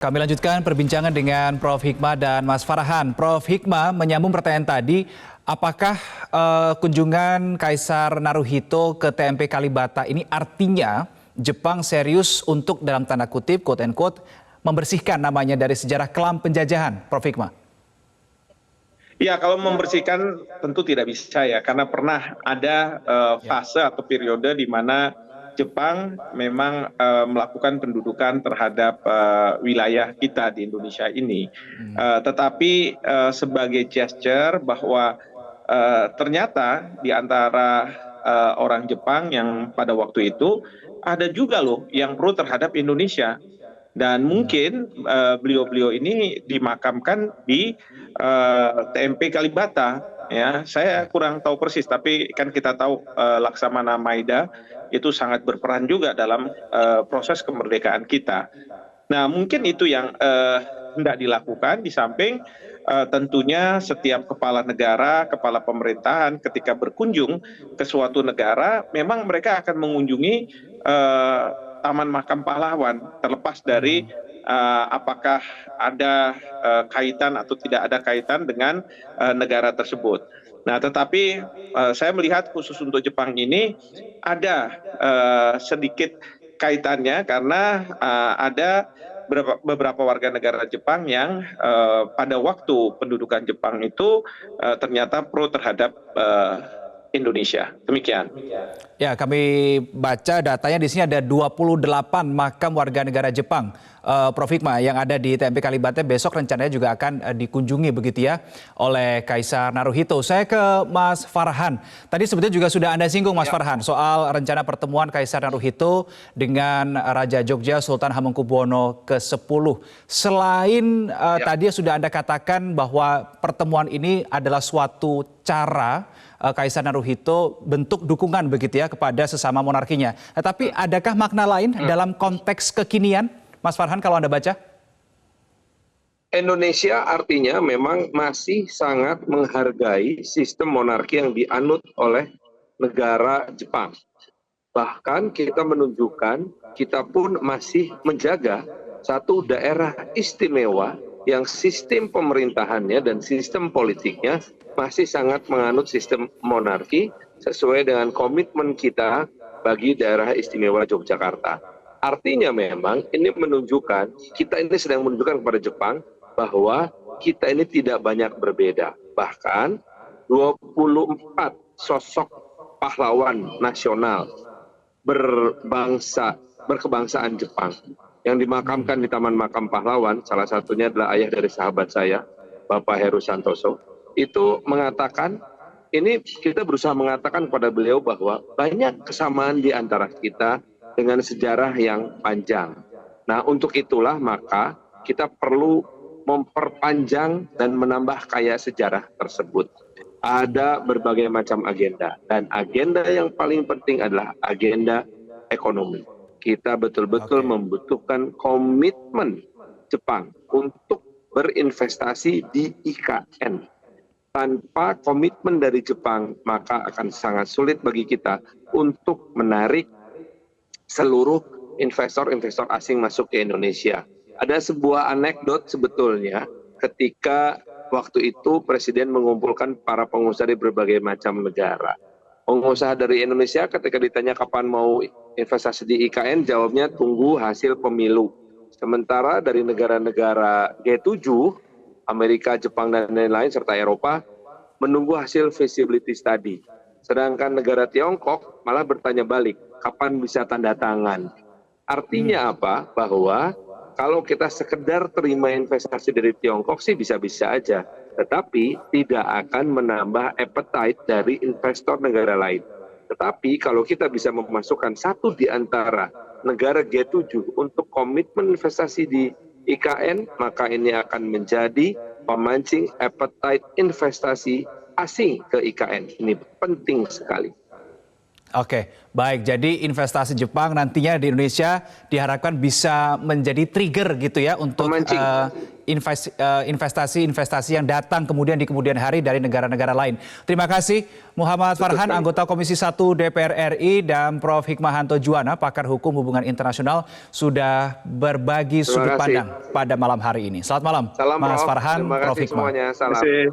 Kami lanjutkan perbincangan dengan Prof. Hikmah dan Mas Farhan. Prof. Hikmah menyambung pertanyaan tadi, apakah kunjungan Kaisar Naruhito ke TMP Kalibata ini artinya Jepang serius untuk dalam tanda kutip, quote and quote, membersihkan namanya dari sejarah kelam penjajahan, Prof. Hikmah? Ya, kalau membersihkan tentu tidak bisa ya, karena pernah ada fase atau periode di mana Jepang memang melakukan pendudukan terhadap wilayah kita di Indonesia ini. Tetapi sebagai gesture bahwa ternyata di antara orang Jepang yang pada waktu itu ada juga loh yang pro terhadap Indonesia. Dan mungkin beliau-beliau ini dimakamkan di TMP Kalibata. Ya, saya kurang tahu persis, tapi kan kita tahu Laksamana Maeda itu sangat berperan juga dalam proses kemerdekaan kita. Nah, mungkin itu yang hendak dilakukan di samping tentunya setiap kepala negara, kepala pemerintahan ketika berkunjung ke suatu negara, memang mereka akan mengunjungi Taman Makam Pahlawan, terlepas dari apakah ada kaitan atau tidak ada kaitan dengan negara tersebut. Nah, tetapi saya melihat khusus untuk Jepang ini ada sedikit kaitannya karena ada beberapa warga negara Jepang yang pada waktu pendudukan Jepang itu ternyata pro terhadap Indonesia. Demikian. Ya, kami baca datanya di sini ada 28 makam warga negara Jepang, Prof. Hikmah, yang ada di TMP Kalibata. Besok rencananya juga akan dikunjungi begitu ya oleh Kaisar Naruhito. Saya ke Mas Farhan. Tadi sebetulnya juga sudah Anda singgung, Mas Farhan, soal rencana pertemuan Kaisar Naruhito dengan Raja Jogja Sultan Hamengkubuwono ke-10. Selain tadi sudah Anda katakan bahwa pertemuan ini adalah suatu cara Kaisar Naruhito bentuk dukungan begitu ya kepada sesama monarkinya. Tapi adakah makna lain dalam konteks kekinian, Mas Farhan, kalau Anda baca? Indonesia artinya memang masih sangat menghargai sistem monarki yang dianut oleh negara Jepang. Bahkan kita menunjukkan kita pun masih menjaga satu daerah istimewa yang sistem pemerintahannya dan sistem politiknya masih sangat menganut sistem monarki sesuai dengan komitmen kita bagi daerah istimewa Yogyakarta. Artinya memang ini menunjukkan, kita ini sedang menunjukkan kepada Jepang bahwa kita ini tidak banyak berbeda. Bahkan 24 sosok pahlawan nasional berkebangsaan Jepang yang dimakamkan di Taman Makam Pahlawan, salah satunya adalah ayah dari sahabat saya, Bapak Heru Santoso, itu mengatakan, ini kita berusaha mengatakan kepada beliau bahwa banyak kesamaan di antara kita dengan sejarah yang panjang. Nah, untuk itulah maka kita perlu memperpanjang dan menambah kaya sejarah tersebut. Ada berbagai macam agenda, dan agenda yang paling penting adalah agenda ekonomi. Kita betul-betul membutuhkan komitmen Jepang untuk berinvestasi di IKN. Tanpa komitmen dari Jepang, maka akan sangat sulit bagi kita untuk menarik seluruh investor-investor asing masuk ke Indonesia. Ada sebuah anekdot sebetulnya ketika waktu itu Presiden mengumpulkan para pengusaha di berbagai macam negara. Pengusaha dari Indonesia ketika ditanya kapan mau investasi di IKN, jawabnya tunggu hasil pemilu. Sementara dari negara-negara G7, Amerika, Jepang, dan lain-lain, serta Eropa, menunggu hasil feasibility study. Sedangkan negara Tiongkok malah bertanya balik, kapan bisa tanda tangan? Artinya apa? Bahwa kalau kita sekedar terima investasi dari Tiongkok sih bisa-bisa aja. Tetapi tidak akan menambah appetite dari investor negara lain. Tetapi kalau kita bisa memasukkan satu di antara negara G7 untuk komitmen investasi di IKN, maka ini akan menjadi pemancing appetite investasi asing ke IKN. Ini penting sekali. Oke, baik. Jadi investasi Jepang nantinya di Indonesia diharapkan bisa menjadi trigger gitu ya untuk investasi yang datang kemudian di kemudian hari dari negara-negara lain. Terima kasih Muhammad Farhan, anggota Komisi 1 DPR RI, dan Prof. Hikmahanto Juwana, pakar hukum hubungan internasional, sudah berbagi sudut pandang pada malam hari ini. Selamat malam, Salam Mas Prof. Farhan, Terima Prof. kasih Hikmah. semuanya. Salam.